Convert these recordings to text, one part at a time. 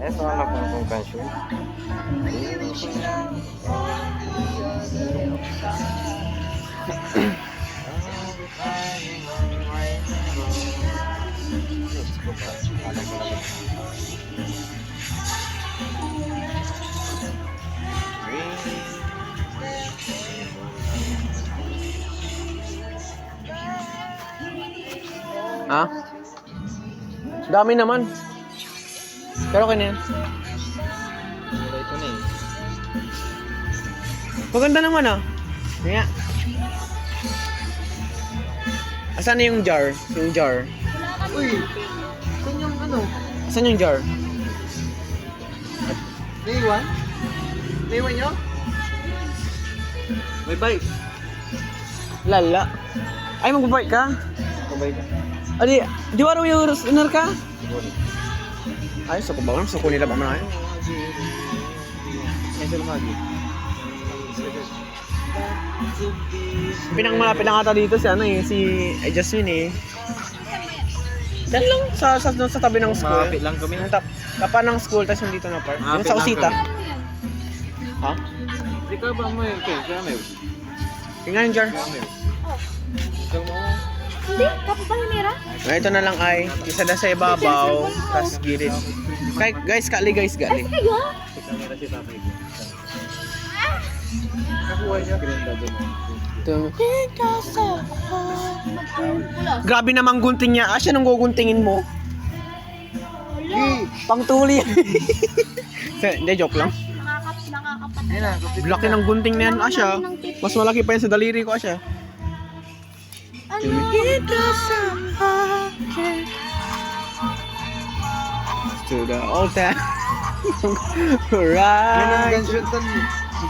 Eso anak kong kansion. Ha? Dami naman. Pero okay na yan. Ito na eh. Maganda naman ah. Kaya. Asan na yung jar? Yung jar. Uy, saan yung ano? Asan yung jar? Naiwan? Naiwan nyo? May bike. Lala. Ay, magbabike ka? Kabay ka. Adi, di ba raw yung runner ka? Siguro. Ay, sa kubangan. Sa kunila ba man ay? Ay, sila magi. Pinangmalapit lang ata dito si ano eh, si Jasmine eh. Diyan lang sa tabi ng school. Malapit lang kami. Yung tapa ng school, tapos nandito na park. Yung Malapit sa lang Usita. kami. Ha? Di ka ba mo yun? Kaya may. Tingnan yung jar. Kaya may. Ito mo. Hindi, kapapahinira. Ito na lang ay, isa na sa ibabaw, tapos gilid. Guys, gali. Kayo? Si camera si tatay ko. Nakuha niya. Grinda doon. Ito. Wala. Grabe namang gunting niya. Siya nung guguntingin mo. Pangtuli. Hindi, joke lang. Nakakapat. Ayun na, kapit. Laki ng gunting na yan, Asya. Mas malaki pa yan sa daliri ko, Asya. Ano? To the altar. Yan ang Right. gansyon tan.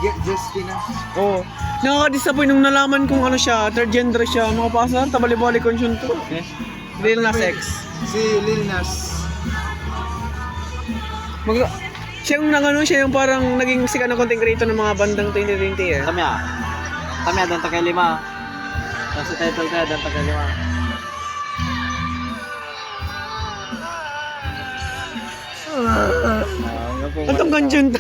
Get Justina. Oh. Nakaka-disappoint nung nalaman kung ano siya, third gender siya. Makapasar, tabali-bali konsyon to. Lil Nas X. Si Lil Nas. Siya yung siya yung parang naging sikat na content creator ng mga bandang 2020 eh. Tamya, dan takay lima. Nasa title kaya, dan takay lima. Anong konsyon to?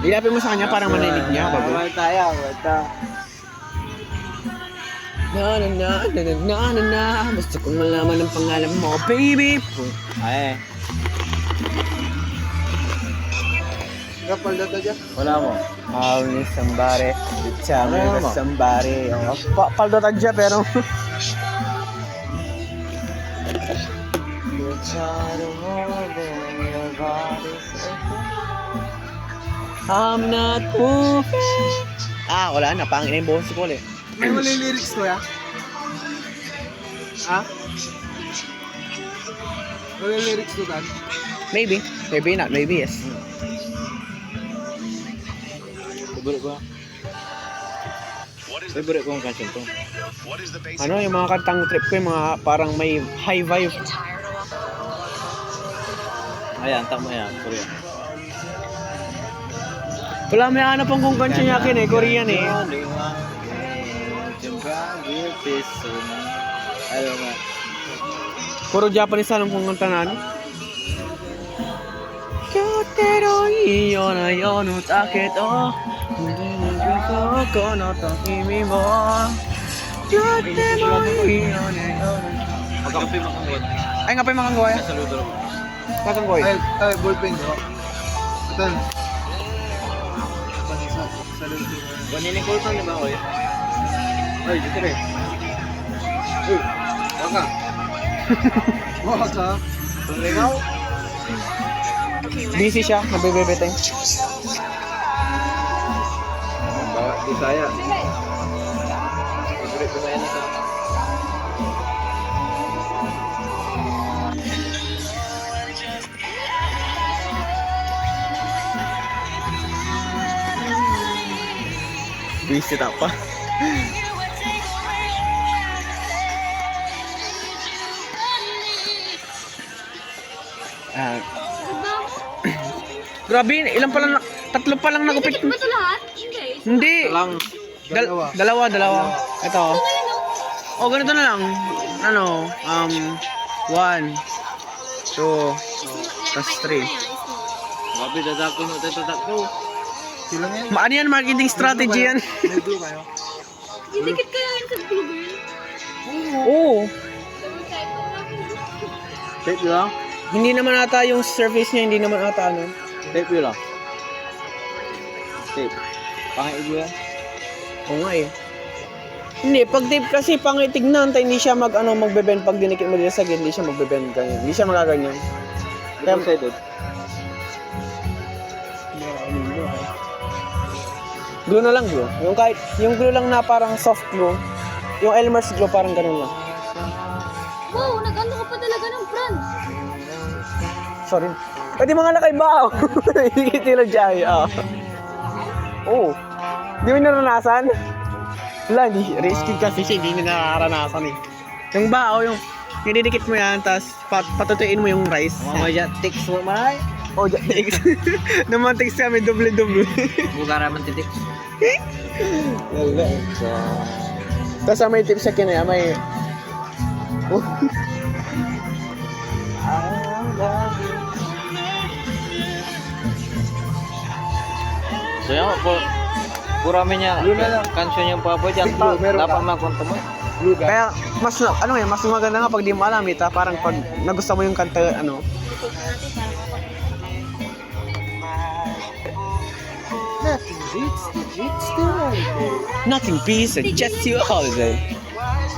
Ilapin mo sa kanya parang maninig niya, bago. Tayo. Na. Gusto kong malaman ang pangalan mo, baby. Ay, Kapal data dyan. wala mo. Ni Sambare, Chame Ano mo? Sambare. Paldo tadya pero I'm not moving. Wala na, pangin na yung boses ko ulit. May mali lyrics ko ya? Ha? Mali lyrics ko tan? Maybe not, maybe yes. Favorite ko ang kansion to. Ano, yung mga kantang trip ko, yung mga parang may high vibe. Ayan, tama yan. Korean. Wala, may hanap ang kung kantya niya akin eh, Korean eh. Ayaw nga. Puro Japanese alam kong kanta na ano. Kyotero iyo na yonu takedo hindi naggusto ko no takimi mo. Kyotero iyo na yonu. Magkape makanggot. Ay nga pa yung makanggoy. Saludo lang. Makanggoy. Ay, ballpen ko. Ito. Waniling ko ito, di ba, oy? Ay, dito rin. Uy, waka. Waka. Tunlingaw? Busy siya, nabibibiteng. Bawa, Bisaya. Favorite ko na yan ito. Busy ta pa. Grabe, ilan pa lang, tatlo pa lang nagupit. Ba ito lahat? Hindi. Hindi. Lang. Dalawa. Ito. O, ganito na lang. Ano, 1, 2, Tas 3. Grabe, dadako mo tayo tatakbo. Sila nga yan. Ano yan? Marketing strategy yan. May blue kayo. Didikit kaya yun sa blue girl. Oo. Tape lang. Hindi naman ata yung surface niya, hindi naman ata ano. Tape lang. Tape. Pangit yan. Oo nga eh. Hindi, pag tape kasi pangitignan, tayo hindi siya magbe-bend pag dinikit mo dito sa gilid, hindi siya magbe-bend ganyan. Hindi siya magaganyan. Kaya sided. Glue na lang glue. Yung kahit yung glue lang na parang soft glue. Yung Elmer's glue parang ganun lang. Wow, nag-ano ka pa talaga ng brand. Sorry. Pwede mga lakay ba? Hindi kitilo dyan. Oo. Di mo naranasan? Wala, hindi. Risky kasi siya, hindi naranasan eh. Yung bao, yung nididikit mo yan, tapos patutuin mo yung rice. Mga dyan, tiks mo maray. Oh, tiks. Naman tiks kami, doble-doble. Bugara man titik. Wala. Tapos may tips sa kinaya, may... Oh. So yan, purami niya. Kanson yung papo dyan. Dapat makonto mo. Blue guy. Kaya mas ano eh, mas maganda nga pag di mo alam ita, parang pag nagustuhan mo yung kanta ano. Nothing beats a jet to a holiday.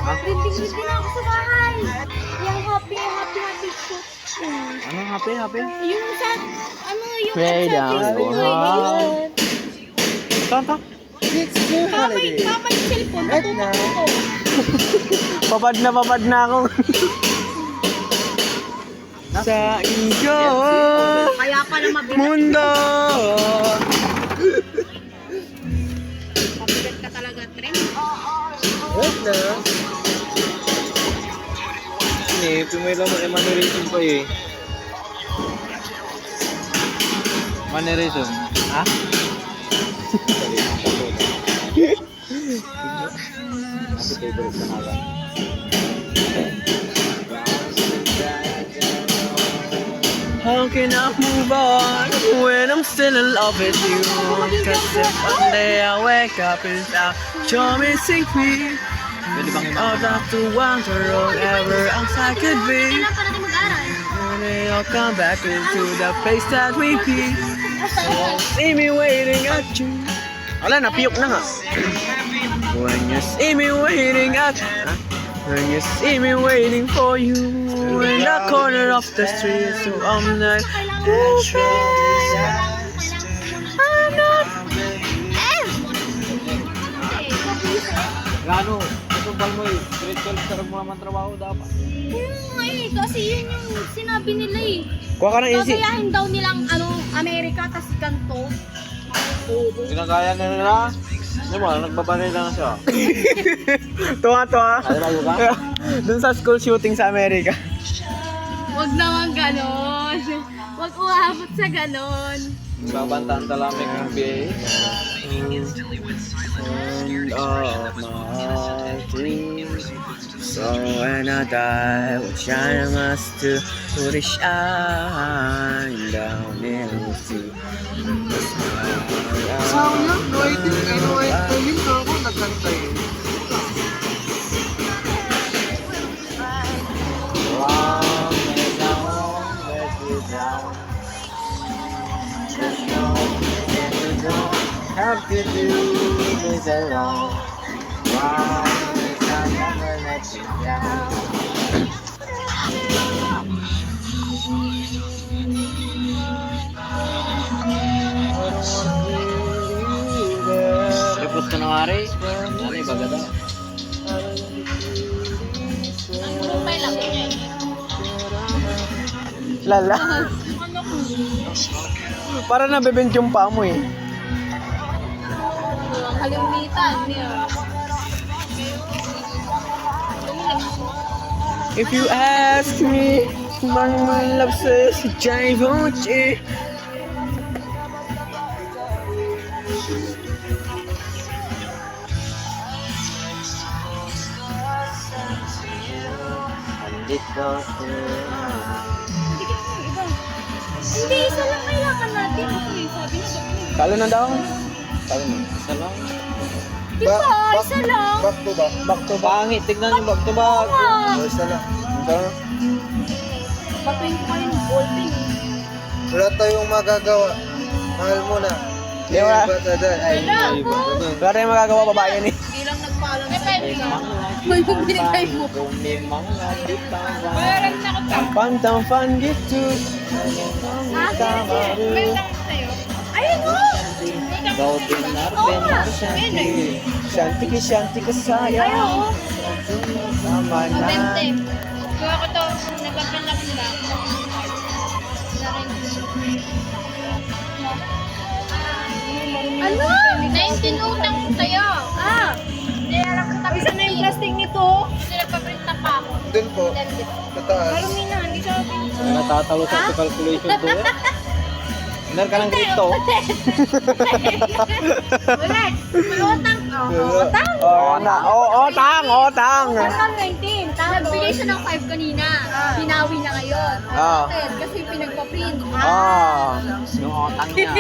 Printing na ako sa bahay. Yung happy shoot. Anong happy? Yung sa, yung Pray sa down Facebook. your heart. Tanta? Tama yung cellphone. Matutok ako. Papad na ako. Sa iyo Kaya pala mabigat. mundo. Mabigat ka talaga, Tren. Ini, pumila mo mannerism pa eh. Mannerism. Ha? Aku favorite sa naga. How can I move on when I'm still in love with you? Cause if one day I wake up and start you're missing me, Pwede bang I'll have to wonder wherever else I could be. Kailan pa natin mag-aral? And then I'll come back into the place that we be. See me waiting at you. Wala, napiyok na nga. When you see me waiting at when you see me waiting for you in the corner of the street, so I'm not I'm not Gano, itong bal mo eh. Grade 12 sarap mo naman trabaho dapat. Kasi yun yung sinabi nila eh. Kuha ka ng easy. Gagayahin daw nilang Amerika, tas ganito. Ginagaya na nila. Ano mo, nagbabalay lang siya. Tuwa-tuwa. Ay, bago ka? Dun sa school shooting sa Amerika. Wag naman ganon. Wag uabot sa ganon. Babantaan talamig ng PA. And of my dreams. So when I die, what shine must to the shine down in the sea. Sound yan. No idea. No idea na ako nagkanta yun. Have to do this alone. Wow, I'll never let you down. Tapos ka na nga rin. Ano yung bagada? Kumpay lang niya. Lala. Para nabebent yung paa mo eh. Kalimutan niya. If you ask me, my love says, Jai Vonchi. Andit Don't you Dikit mo yung iba. Hindi, isa lang kailangan natin. Okay, sabi na dapat. Talo na daw. Talo na. Isa lang. Di ba? Isa lang. Back to back. Back to back. Pangit, tignan yung back to back. Oh, isa lang. Ito. Batuin ko kayo ng ballpen. Wala tayong magagawa. Mahal mo na. Di ba? Ay, Wala ay, po. Wala tayong magagawa, babae yan eh. Hindi lang nagpaalam sa iyo. May yung binigay mo. Parang nakatap. Pantang fan gitu. Ayun mo! Daw benar, benar shanti. Shanti ka saya. Ayaw. Tama na. Mabente. Kaya ko to, nagpapalakla. Ano? 19 utang ko sa'yo. Ah! Hindi, alam ko tabi na yung plastic nito. Kasi nagpaprinta pa ako. Doon po. Sa taas. Marumi na, hindi siya Natatalo sa calculation doon. Benar ka ng kripto. Ulit! May utang. Oh, utang. Otang. Utang 19. Nagbigay siya ng 5 kanina. Binawi na ngayon. Ah. Kasi pinagpa-print. Yung otang niya.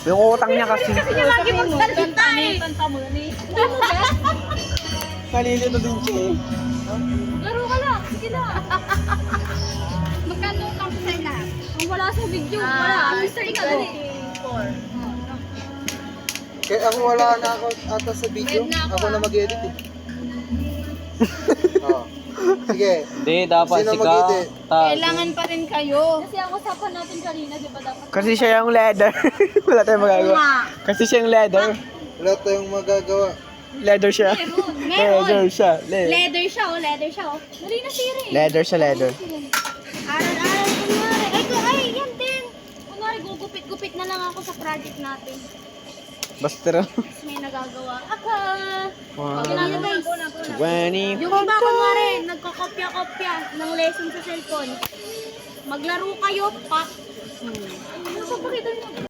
Yung utang niya kasi. Kasi niya lagi magsalita eh. Kanta mo ni. Hindi mo ba? Nalilito din siya eh. Laro ka lang. Sige na. Magkano utang ko sa'yo na? Kung wala sa video, wala. Mr. Ika dali. Kaya ang wala na ako ata sa video. Red na ako, Ako na mag-edit eh. Oh. Sige. Hindi, dapat Sino si ka. mag-edit? Kailangan pa rin kayo. Kasi ang usapan natin kanina, di ba dapat? Kasi siya yung leather. Wala tayong magagawa. Kasi siya yung leather. Wala tayong magagawa. Leather siya. Meron. Leather siya. Leather siya, oh. Leather siya, oh. Dali na sira eh. Leather siya, leather. Aral-aral, kunwari. Ay, yan din. Kunwari, gugupit-gupit na lang ako sa project natin. Basta rin. Tapos may nagagawa. Aka! Wow. Ginagawa ko na. 20. Yung iba, kunwari, nagkakopya-kopya ng lesson sa cellphone. Maglaro kayo, pak. Ano sa pakita nyo?